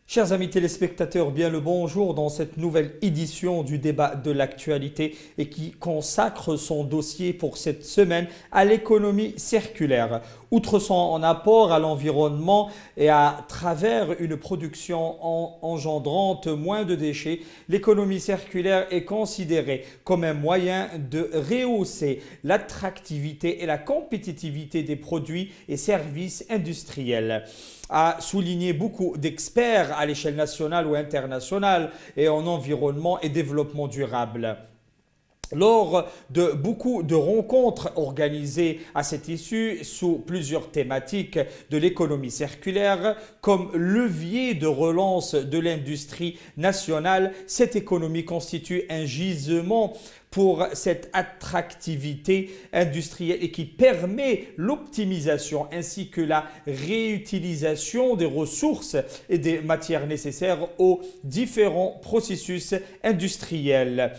Chers amis téléspectateurs, bien le bonjour dans cette nouvelle édition du débat de l'actualité et qui consacre son dossier pour cette semaine à l'économie circulaire. Outre son apport à l'environnement et à travers une production engendrante moins de déchets, l'économie circulaire est considérée comme un moyen de rehausser l'attractivité et la compétitivité des produits et services industriels, a souligné beaucoup d'experts à l'échelle nationale ou internationale et en environnement et développement durable. Lors de beaucoup de rencontres organisées à cette issue sous plusieurs thématiques de l'économie circulaire, comme levier de relance de l'industrie nationale, cette économie constitue un gisement pour cette attractivité industrielle et qui permet l'optimisation ainsi que la réutilisation des ressources et des matières nécessaires aux différents processus industriels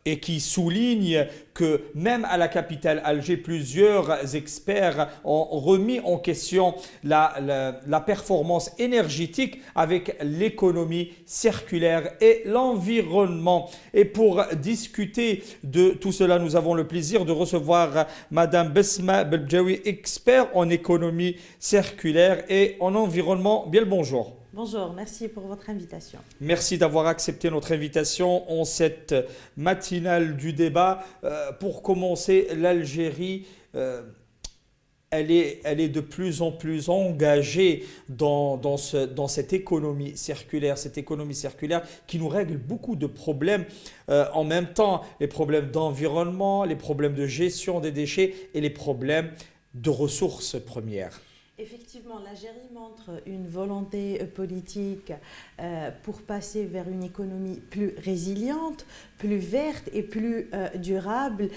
et qui souligne que même à la capitale Alger, plusieurs experts ont remis en question la performance énergétique avec l'économie circulaire et l'environnement. Et pour discuter de tout cela, nous avons le plaisir de recevoir Madame Besma Belbjawi, expert en économie circulaire et en environnement. Bien le bonjour. Bonjour, merci pour votre invitation. Merci d'avoir accepté notre invitation en cette matinale du débat. Pour commencer, l'Algérie, elle est de plus en plus engagée dans cette économie circulaire qui nous règle beaucoup de problèmes en même temps, les problèmes d'environnement, les problèmes de gestion des déchets et les problèmes de ressources premières. Effectivement, l'Algérie montre une volonté politique pour passer vers une économie plus résiliente, plus verte et plus durable,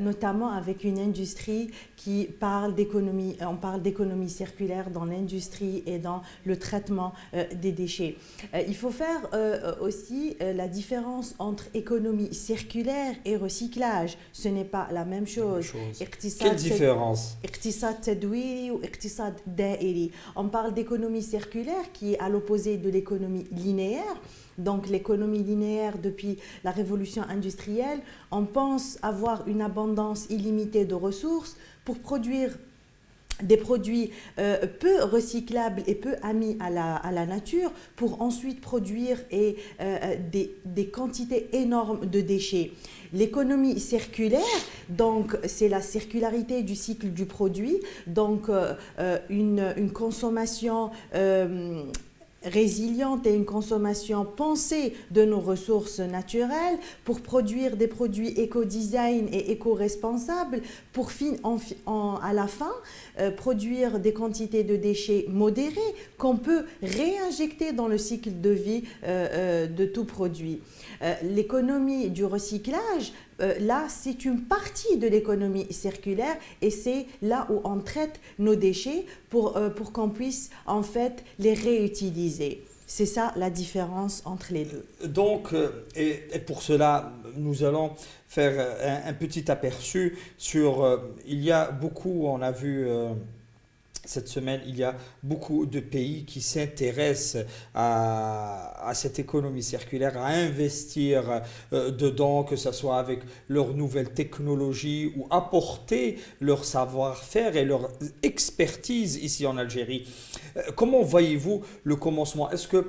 notamment avec une industrie qui parle d'économie. On parle d'économie circulaire dans l'industrie et dans le traitement des déchets. Il faut faire aussi la différence entre économie circulaire et recyclage. Ce n'est pas la même chose. Quelle différence? On parle d'économie circulaire qui est à l'opposé de l'économie linéaire. Donc l'économie linéaire, depuis la révolution industrielle, on pense avoir une abondance illimitée de ressources pour produire des produits peu recyclables et peu amis à la nature pour ensuite produire des quantités énormes de déchets. L'économie circulaire, donc c'est la circularité du cycle du produit, donc une consommation résiliente et une consommation pensée de nos ressources naturelles pour produire des produits éco-design et éco-responsables pour à la fin produire des quantités de déchets modérés qu'on peut réinjecter dans le cycle de vie de tout produit. L'économie du recyclage, là, c'est une partie de l'économie circulaire et c'est là où on traite nos déchets pour qu'on puisse en fait les réutiliser. C'est ça la différence entre les deux. Donc, et pour cela, nous allons faire un petit aperçu sur, il y a beaucoup, on a vu cette semaine, il y a beaucoup de pays qui s'intéressent à cette économie circulaire, à investir dedans, que ce soit avec leurs nouvelles technologies ou apporter leur savoir-faire et leur expertise ici en Algérie. Comment voyez-vous le commencement? Est-ce que,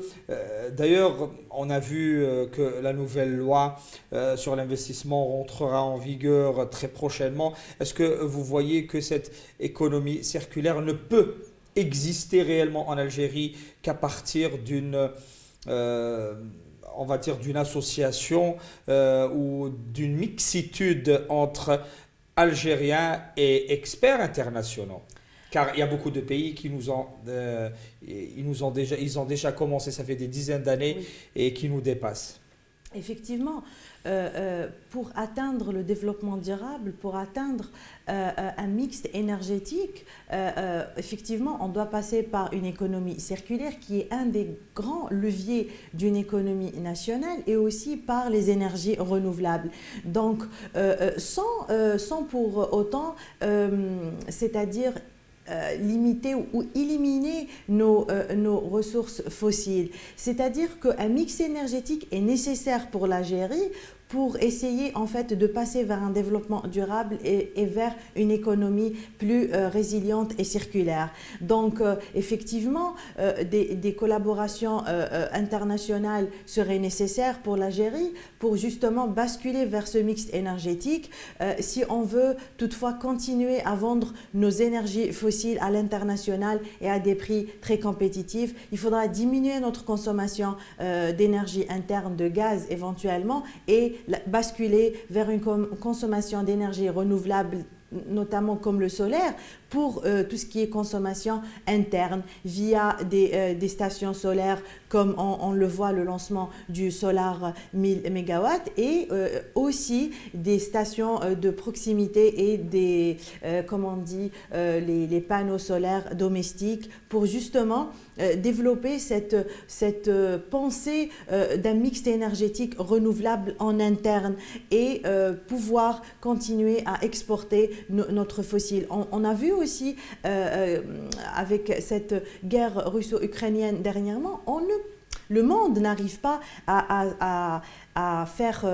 d'ailleurs, on a vu que la nouvelle loi sur l'investissement rentrera en vigueur très prochainement. Est-ce que vous voyez que cette économie circulaire ne peut exister réellement en Algérie qu'à partir d'une on va dire d'une association ou d'une mixitude entre Algériens et experts internationaux? Car il y a beaucoup de pays qui ils ont déjà commencé, ça fait des dizaines d'années, oui, et qui nous dépassent. Effectivement, pour atteindre le développement durable, pour atteindre un mix énergétique, effectivement, on doit passer par une économie circulaire qui est un des grands leviers d'une économie nationale et aussi par les énergies renouvelables. Donc, sans pour autant, c'est-à-dire limiter ou éliminer nos ressources fossiles. C'est-à-dire qu'un mix énergétique est nécessaire pour l'Algérie pour essayer en fait de passer vers un développement durable et vers une économie plus résiliente et circulaire. Donc effectivement, des collaborations internationales seraient nécessaires pour l'Algérie pour justement basculer vers ce mix énergétique. Si on veut toutefois continuer à vendre nos énergies fossiles à l'international et à des prix très compétitifs, il faudra diminuer notre consommation d'énergie interne, de gaz éventuellement, et basculer vers une consommation d'énergie renouvelable, notamment comme le solaire, pour tout ce qui est consommation interne via des stations solaires comme on le voit le lancement du Solar 1000 MW et aussi des stations de proximité et des, comment on dit, les panneaux solaires domestiques pour justement développer cette pensée d'un mix énergétique renouvelable en interne et pouvoir continuer à exporter notre fossile. On a vu aussi avec cette guerre russo-ukrainienne dernièrement, le monde n'arrive pas à faire...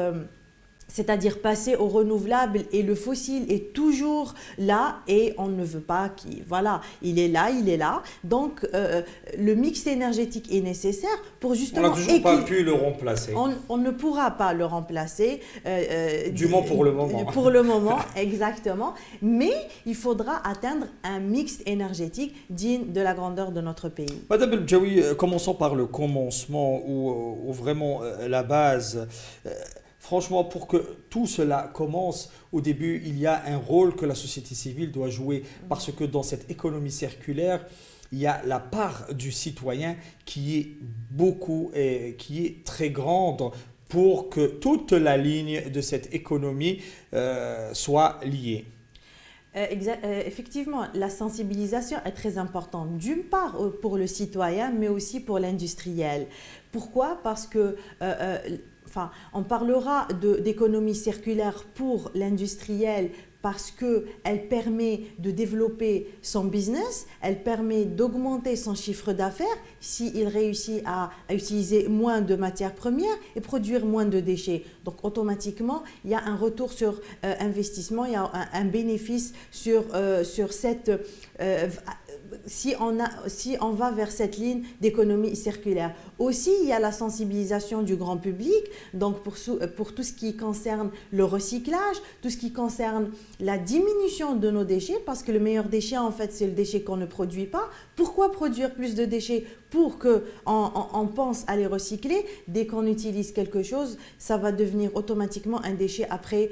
c'est-à-dire passer au renouvelable et le fossile est toujours là et on ne veut pas qu'il... Voilà, il est là. Donc, le mix énergétique est nécessaire pour justement... On n'a toujours pas pu le remplacer. On ne pourra pas le remplacer. Du moins pour le moment. Pour le moment, exactement. Mais il faudra atteindre un mix énergétique digne de la grandeur de notre pays. Madame Beldjaoui, commençons par le commencement ou vraiment la base. Franchement, pour que tout cela commence, au début, il y a un rôle que la société civile doit jouer parce que dans cette économie circulaire, il y a la part du citoyen qui est qui est très grande pour que toute la ligne de cette économie soit liée. Effectivement, la sensibilisation est très importante, d'une part pour le citoyen, mais aussi pour l'industriel. Pourquoi? Parce que... on parlera d'économie circulaire pour l'industriel parce qu'elle permet de développer son business, elle permet d'augmenter son chiffre d'affaires s'il réussit à utiliser moins de matières premières et produire moins de déchets. Donc automatiquement, il y a un retour sur investissement, il y a un bénéfice sur cette... si on va vers cette ligne d'économie circulaire. Aussi, il y a la sensibilisation du grand public, donc pour tout ce qui concerne le recyclage, tout ce qui concerne la diminution de nos déchets, parce que le meilleur déchet, en fait, c'est le déchet qu'on ne produit pas. Pourquoi produire plus de déchets? Pour qu'on pense à les recycler. Dès qu'on utilise quelque chose, ça va devenir automatiquement un déchet après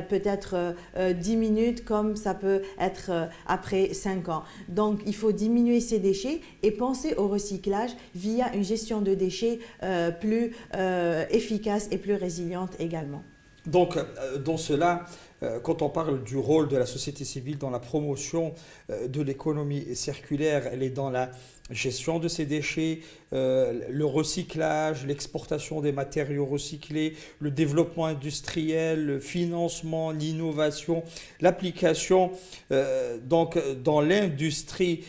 peut-être 10 minutes, comme ça peut être après 5 ans. Donc, il faut diminuer ces déchets et penser au recyclage via une gestion de déchets plus efficace et plus résiliente également. Donc, dans cela, quand on parle du rôle de la société civile dans la promotion de l'économie circulaire, elle est dans la gestion de ces déchets, le recyclage, l'exportation des matériaux recyclés, le développement industriel, le financement, l'innovation, l'application. Donc, dans l'industrie,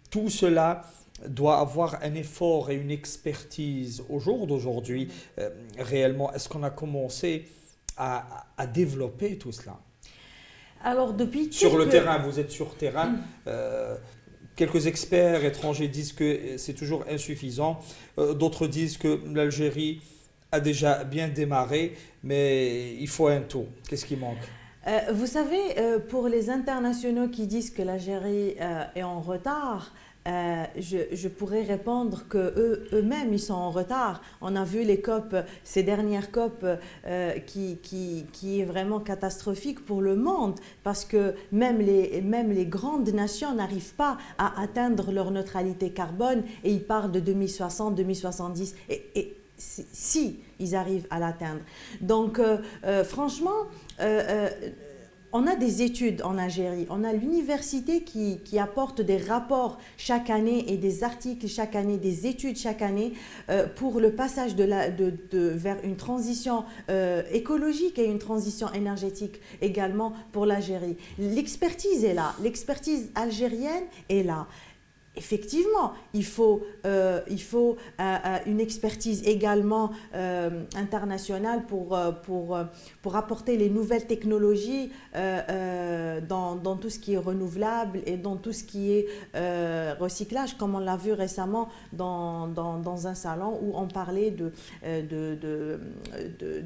tout cela doit avoir un effort et une expertise au jour d'aujourd'hui. Réellement, est-ce qu'on a commencé à développer tout cela? Alors, depuis sur le terrain, vous êtes sur terrain. Quelques experts étrangers disent que c'est toujours insuffisant. D'autres disent que l'Algérie a déjà bien démarré, mais il faut un tout. Qu'est-ce qui manque? Vous savez, pour les internationaux qui disent que l'Algérie est en retard, je pourrais répondre qu'eux-mêmes, ils sont en retard. On a vu les COP, ces dernières COP qui est vraiment catastrophique pour le monde parce que même les grandes nations n'arrivent pas à atteindre leur neutralité carbone et ils parlent de 2060, 2070 et si ils arrivent à l'atteindre. Donc franchement, On a des études en Algérie, on a l'université qui apporte des rapports chaque année et des articles chaque année, des études chaque année pour le passage vers une transition écologique et une transition énergétique également pour l'Algérie. L'expertise est là, l'expertise algérienne est là. Effectivement, il faut une expertise également internationale pour apporter les nouvelles technologies dans tout ce qui est renouvelable et dans tout ce qui est recyclage, comme on l'a vu récemment dans un salon où on parlait de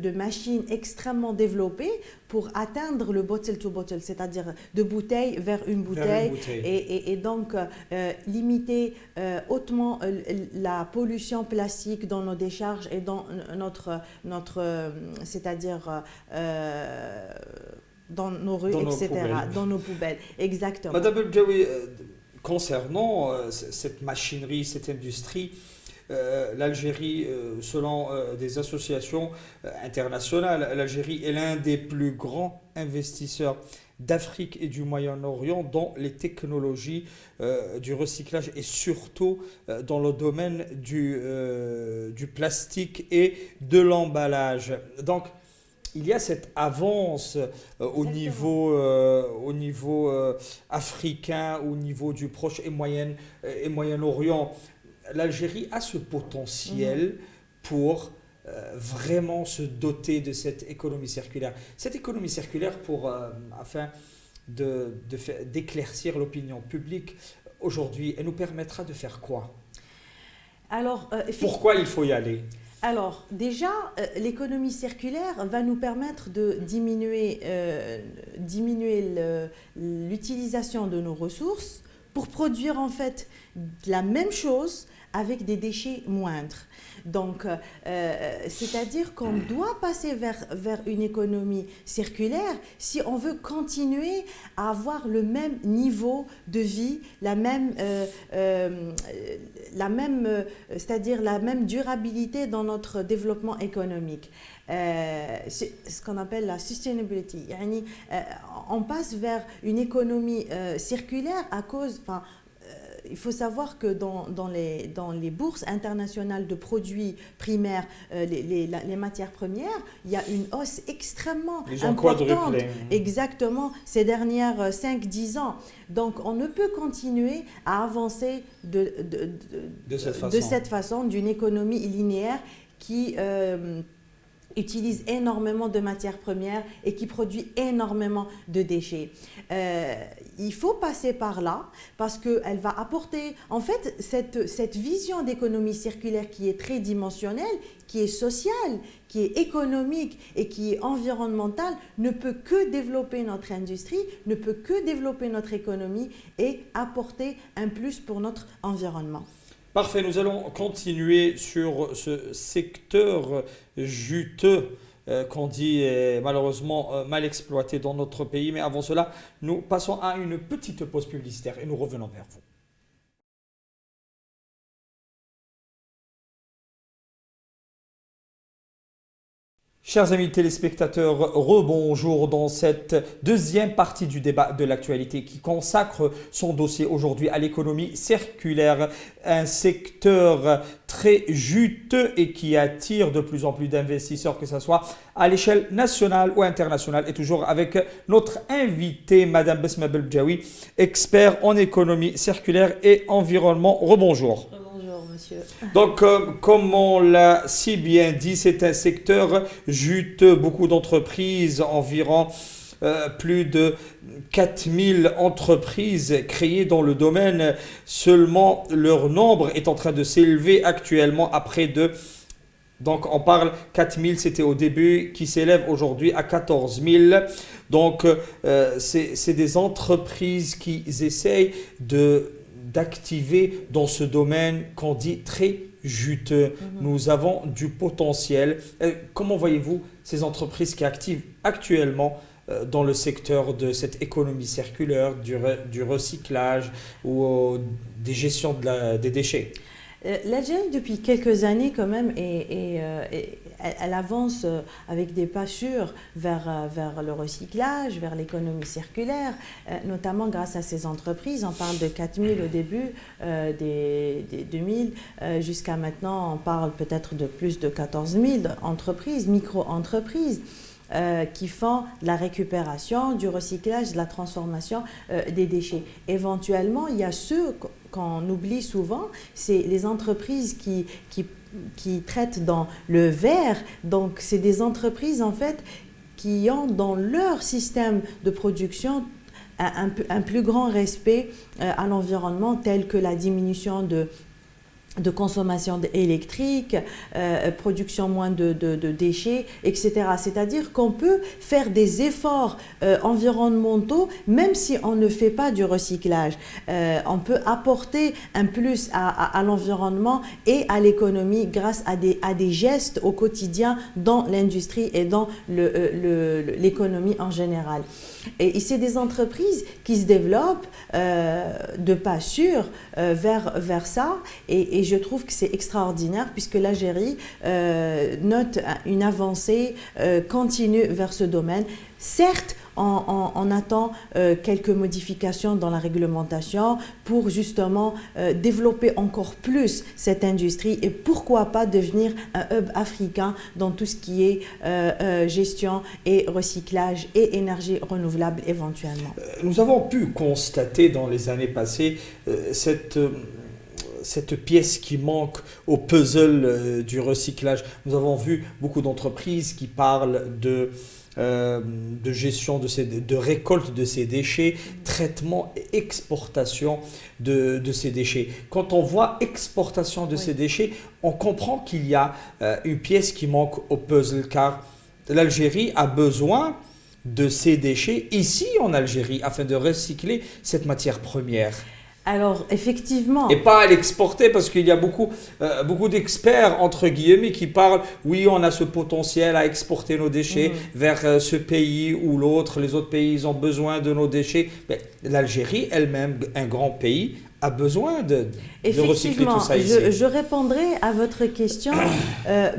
machines extrêmement développées pour atteindre le bottle to bottle, c'est-à-dire de bouteille vers une bouteille, et donc limiter hautement la pollution plastique dans nos décharges et dans c'est-à-dire dans nos rues, etc., dans nos poubelles. Exactement. Madame Belbjaoui, concernant cette machinerie, cette industrie, l'Algérie, selon des associations internationales, l'Algérie est l'un des plus grands investisseurs d'Afrique et du Moyen-Orient dans les technologies du recyclage et surtout dans le domaine du plastique et de l'emballage. Donc, il y a cette avance au niveau africain, au niveau du Proche et Moyen-Orient. L'Algérie a ce potentiel pour vraiment se doter de cette économie circulaire. Cette économie circulaire afin d'éclaircir l'opinion publique aujourd'hui, elle nous permettra de faire quoi? Alors, pourquoi il faut y aller? Alors, déjà, l'économie circulaire va nous permettre de diminuer l'utilisation de nos ressources pour produire en fait la même chose avec des déchets moindres. Donc, c'est-à-dire qu'on doit passer vers une économie circulaire si on veut continuer à avoir le même niveau de vie, c'est-à-dire la même durabilité dans notre développement économique. C'est ce qu'on appelle la sustainability. On passe vers une économie circulaire à cause... Il faut savoir que dans les bourses internationales de produits primaires, les matières premières, il y a une hausse extrêmement importante, exactement, ces dernières 5-10 ans. Donc, on ne peut continuer à avancer de cette façon, d'une économie linéaire qui utilise énormément de matières premières et qui produit énormément de déchets. Il faut passer par là parce qu'elle va apporter, en fait, cette vision d'économie circulaire qui est très dimensionnelle, qui est sociale, qui est économique et qui est environnementale, ne peut que développer notre industrie, ne peut que développer notre économie et apporter un plus pour notre environnement. Parfait, nous allons continuer sur ce secteur juteux qu'on dit est malheureusement mal exploité dans notre pays. Mais avant cela, nous passons à une petite pause publicitaire et nous revenons vers vous. Chers amis téléspectateurs, rebonjour dans cette deuxième partie du débat de l'actualité qui consacre son dossier aujourd'hui à l'économie circulaire, un secteur très juteux et qui attire de plus en plus d'investisseurs, que ce soit à l'échelle nationale ou internationale. Et toujours avec notre invitée, Madame Besma Belbjaoui, expert en économie circulaire et environnement. Rebonjour. Donc, comme on l'a si bien dit, c'est un secteur juteux. Beaucoup d'entreprises, environ plus de 4000 entreprises créées dans le domaine. Seulement, leur nombre est en train de s'élever actuellement à près de... Donc, on parle 4000, c'était au début, qui s'élève aujourd'hui à 14 000. Donc, c'est des entreprises qui essayent d'activer dans ce domaine qu'on dit très juteux. Nous avons du potentiel. Comment voyez-vous ces entreprises qui activent actuellement dans le secteur de cette économie circulaire, du recyclage ou des gestions des déchets? L'Algérie, depuis quelques années, quand même, elle avance avec des pas sûrs vers le recyclage, vers l'économie circulaire, notamment grâce à ces entreprises. On parle de 4000 au début des 2000, jusqu'à maintenant, on parle peut-être de plus de 14 000 entreprises, micro-entreprises. Qui font de la récupération, du recyclage, de la transformation des déchets. Éventuellement, il y a ceux qu'on oublie souvent, c'est les entreprises qui traitent dans le verre. Donc, c'est des entreprises, en fait, qui ont dans leur système de production un plus grand respect à l'environnement, tel que la diminution de consommation électrique, production moins de déchets, etc. C'est-à-dire qu'on peut faire des efforts environnementaux même si on ne fait pas du recyclage. On peut apporter un plus à l'environnement et à l'économie grâce à des gestes au quotidien dans l'industrie et dans l'économie en général. Et c'est des entreprises qui se développent de pas sûrs vers ça et je trouve que c'est extraordinaire puisque l'Algérie note une avancée continue vers ce domaine. Certes, on attend quelques modifications dans la réglementation pour justement développer encore plus cette industrie et pourquoi pas devenir un hub africain dans tout ce qui est gestion et recyclage et énergie renouvelable éventuellement. Nous avons pu constater dans les années passées cette pièce qui manque au puzzle du recyclage. Nous avons vu beaucoup d'entreprises qui parlent de gestion de récolte de ces déchets, traitement et exportation de ces déchets. Quand on voit exportation de ces déchets, on comprend qu'il y a une pièce qui manque au puzzle car l'Algérie a besoin de ces déchets ici en Algérie afin de recycler cette matière première. Alors, effectivement. Et pas à l'exporter parce qu'il y a beaucoup d'experts, entre guillemets, qui parlent, oui, on a ce potentiel à exporter nos déchets vers ce pays ou l'autre. Les autres pays, ils ont besoin de nos déchets. Mais l'Algérie elle-même, un grand pays, a besoin de recycler tout ça ici. Je répondrai à votre question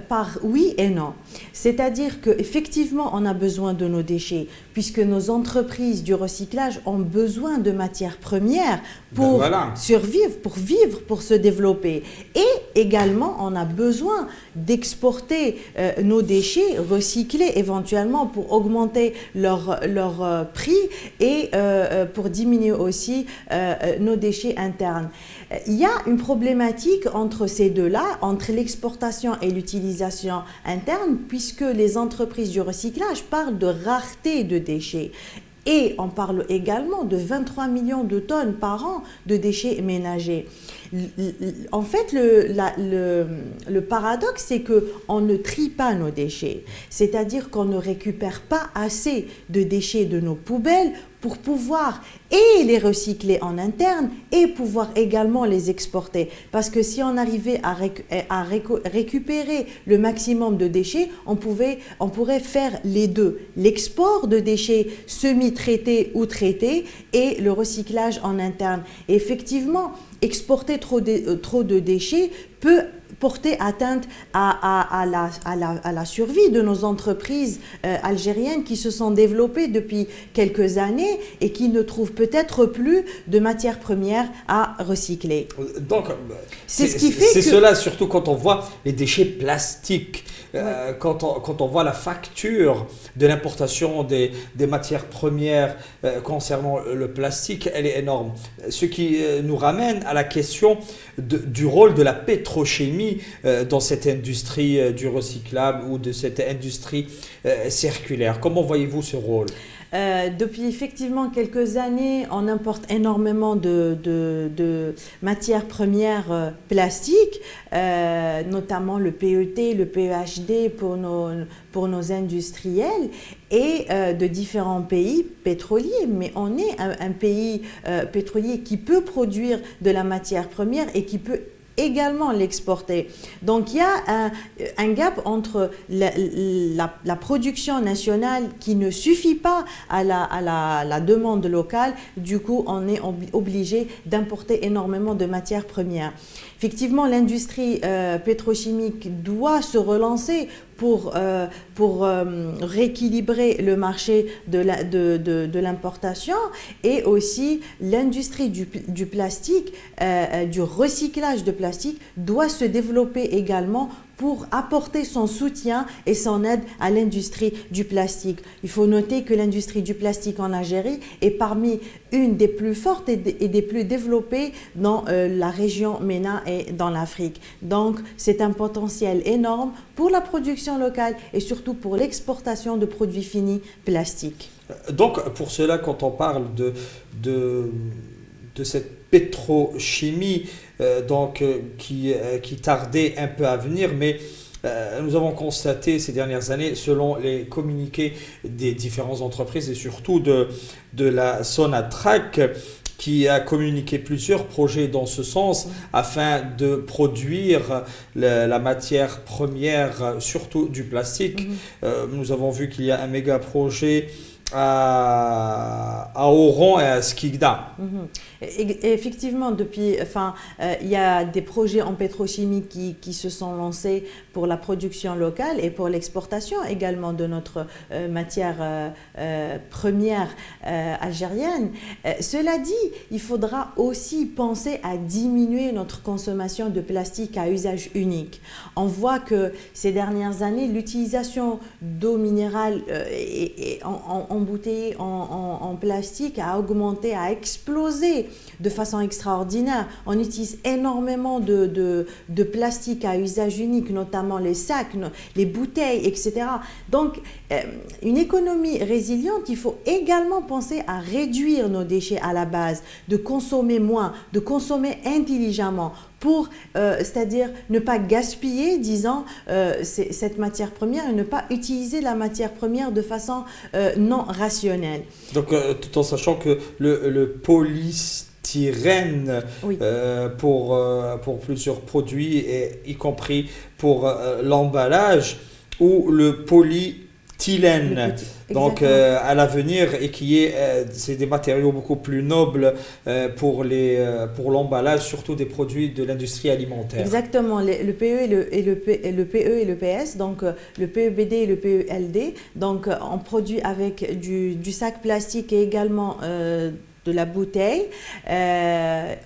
par oui et non. C'est-à-dire qu'effectivement, on a besoin de nos déchets, puisque nos entreprises du recyclage ont besoin de matières premières pour survivre, pour vivre, pour se développer. Et également, on a besoin d'exporter nos déchets recyclés éventuellement pour augmenter leur prix et pour diminuer aussi nos déchets internes. Il y a une problématique entre ces deux-là, entre l'exportation et l'utilisation interne, puisque les entreprises du recyclage parlent de rareté de déchets. Et on parle également de 23 millions de tonnes par an de déchets ménagers. En fait, le paradoxe, c'est qu'on ne trie pas nos déchets. C'est-à-dire qu'on ne récupère pas assez de déchets de nos poubelles pour pouvoir et les recycler en interne et pouvoir également les exporter. Parce que si on arrivait à récupérer le maximum de déchets, on pourrait faire les deux. L'export de déchets semi-traités ou traités et le recyclage en interne. Et effectivement, exporter trop de déchets peut porter atteinte à la survie de nos entreprises algériennes qui se sont développées depuis quelques années et qui ne trouvent peut-être plus de matières premières à recycler. Donc, c'est ce qui fait que... cela, surtout quand on voit les déchets plastiques, quand on voit la facture de l'importation des matières premières concernant le plastique, elle est énorme. Ce qui nous ramène à la question du rôle de la pétrochimie dans cette industrie du recyclable ou de cette industrie circulaire. Comment voyez-vous ce rôle ? Depuis effectivement quelques années, on importe énormément de matières premières plastiques, notamment le PET, le PEHD pour nos industriels et de différents pays pétroliers. Mais on est un pays pétrolier qui peut produire de la matière première et qui peut également l'exporter. Donc il y a un gap entre la production nationale qui ne suffit pas à la demande locale. Du coup, on est obligé d'importer énormément de matières premières. Effectivement, l'industrie pétrochimique doit se relancer pour rééquilibrer le marché de l'importation, et aussi l'industrie du plastique, du recyclage de plastique doit se développer également pour apporter son soutien et son aide à l'industrie du plastique. Il faut noter que l'industrie du plastique en Algérie est parmi une des plus fortes et des plus développées dans la région MENA et dans l'Afrique. Donc, c'est un potentiel énorme pour la production locale et surtout pour l'exportation de produits finis plastiques. Donc, pour cela, quand on parle de cette pétrochimie qui tardait un peu à venir, mais nous avons constaté ces dernières années, selon les communiqués des différentes entreprises et surtout de la Sonatrach, qui a communiqué plusieurs projets dans ce sens afin de produire la matière première, surtout du plastique. Nous avons vu qu'il y a un méga projet à Oran et à Skikda. Effectivement, il y a des projets en pétrochimie qui se sont lancés pour la production locale et pour l'exportation également de notre matière première algérienne. Cela dit, il faudra aussi penser à diminuer notre consommation de plastique à usage unique. On voit que ces dernières années, l'utilisation d'eau minérale embouteillée en plastique a augmenté, a explosé de façon extraordinaire. On utilise énormément de plastique à usage unique, notamment les sacs, les bouteilles, etc. Donc, une économie résiliente, il faut également penser à réduire nos déchets à la base, de consommer moins, de consommer intelligemment, c'est-à-dire ne pas gaspiller, disons, cette matière première et ne pas utiliser la matière première de façon non rationnelle. Donc, tout en sachant que le polystyrène, oui, pour plusieurs produits, et y compris pour l'emballage, ou le polyéthylène, donc à l'avenir, et c'est des matériaux beaucoup plus nobles pour l'emballage, surtout des produits de l'industrie alimentaire. Exactement, le PE et le PS, donc le PEBD et le PELD, donc on produit avec du sac plastique et également de la bouteille.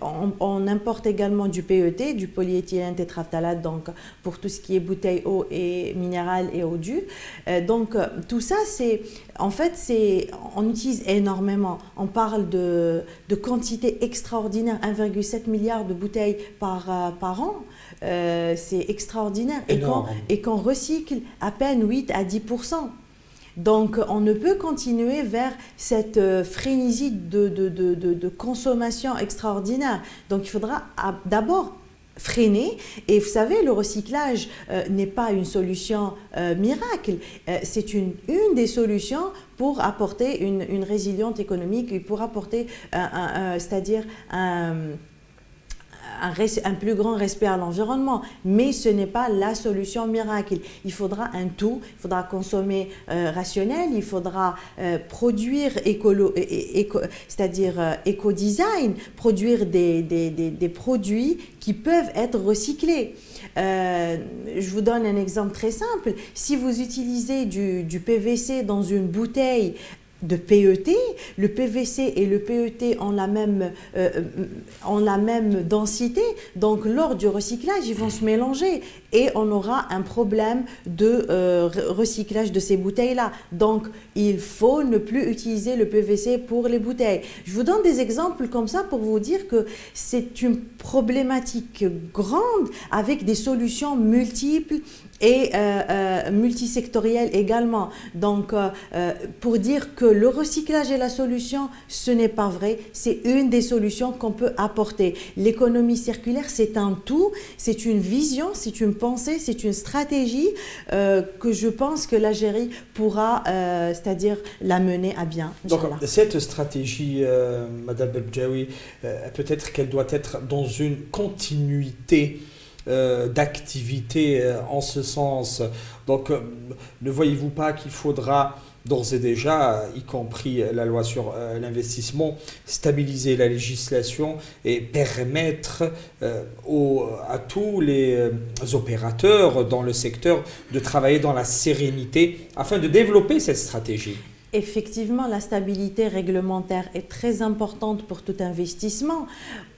On importe également du PET, du polyéthylène tétraphthalate, donc pour tout ce qui est bouteille eau et minérale et eau due. Donc tout ça, on utilise énormément. On parle de quantité extraordinaire, 1,7 milliard de bouteilles par an. C'est extraordinaire. Et qu'on recycle à peine 8 à 10%. Donc, on ne peut continuer vers cette frénésie de consommation extraordinaire. Donc, il faudra d'abord freiner. Et vous savez, le recyclage n'est pas une solution miracle. C'est une des solutions pour apporter une résilience économique et pour apporter, c'est-à-dire un plus grand respect à l'environnement, mais ce n'est pas la solution miracle. Il faudra un tout, il faudra consommer rationnel, il faudra produire c'est-à-dire éco-design, produire des produits qui peuvent être recyclés. Je vous donne un exemple très simple. Si vous utilisez du PVC dans une bouteille de PET, le PVC et le PET ont la même densité, donc lors du recyclage, ils vont se mélanger et on aura un problème de recyclage de ces bouteilles-là. Donc, il faut ne plus utiliser le PVC pour les bouteilles. Je vous donne des exemples comme ça pour vous dire que c'est une problématique grande avec des solutions multiples et multisectorielles également. Donc, pour dire que le recyclage est la solution, ce n'est pas vrai. C'est une des solutions qu'on peut apporter. L'économie circulaire, c'est un tout, c'est une vision, c'est une pensée, c'est une stratégie que je pense que l'Algérie pourra, c'est-à-dire la mener à bien. Donc, cette stratégie, Madame Belbdjaoui, peut-être qu'elle doit être dans une continuité d'activité en ce sens. Donc, ne voyez-vous pas qu'il faudra d'ores et déjà, y compris la loi sur l'investissement, stabiliser la législation et permettre à tous les opérateurs dans le secteur de travailler dans la sérénité afin de développer cette stratégie? Effectivement, la stabilité réglementaire est très importante pour tout investissement,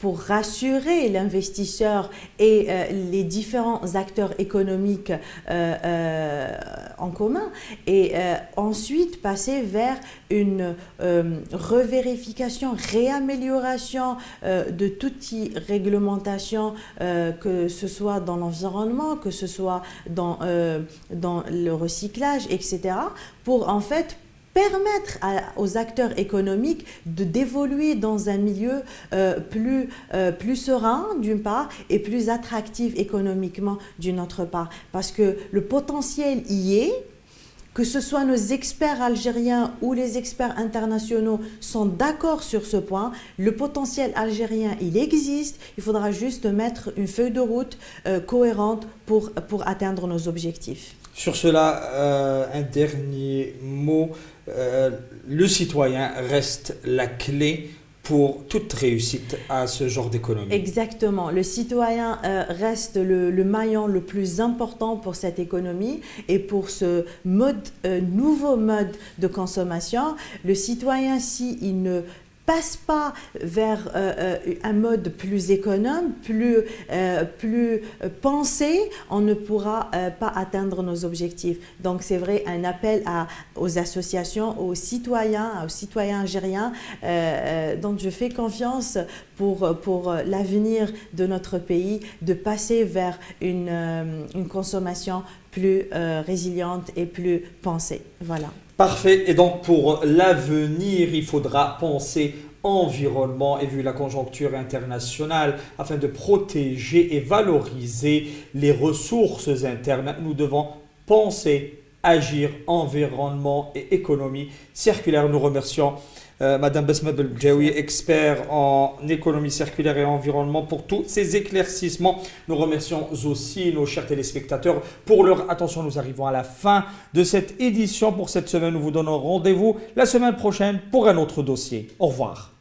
pour rassurer l'investisseur et les différents acteurs économiques en commun, et ensuite passer vers une revérification, réamélioration de toute réglementation, que ce soit dans l'environnement, que ce soit dans le recyclage, etc., pour en fait permettre aux acteurs économiques d'évoluer dans un milieu plus serein d'une part et plus attractif économiquement d'une autre part. Parce que le potentiel y est, que ce soit nos experts algériens ou les experts internationaux sont d'accord sur ce point. Le potentiel algérien, il existe. Il faudra juste mettre une feuille de route cohérente pour atteindre nos objectifs. Sur cela, un dernier mot. Le citoyen reste la clé pour toute réussite à ce genre d'économie. Exactement. Le citoyen reste le maillon le plus important pour cette économie et pour ce nouveau mode de consommation. Le citoyen, s'il ne passe pas vers un mode plus économe, plus pensé, on ne pourra pas atteindre nos objectifs. Donc c'est vrai, un appel aux associations, aux citoyens algériens, dont je fais confiance pour l'avenir de notre pays, de passer vers une consommation plus résiliente et plus pensée. Voilà. Parfait. Et donc, pour l'avenir, il faudra penser environnement et vu la conjoncture internationale afin de protéger et valoriser les ressources internes. Nous devons penser, agir, environnement et économie circulaire. Nous remercions Madame Besma Belbdjaoui, expert en économie circulaire et environnement, pour tous ces éclaircissements. Nous remercions aussi nos chers téléspectateurs pour leur attention. Nous arrivons à la fin de cette édition pour cette semaine. Nous vous donnons rendez-vous la semaine prochaine pour un autre dossier. Au revoir.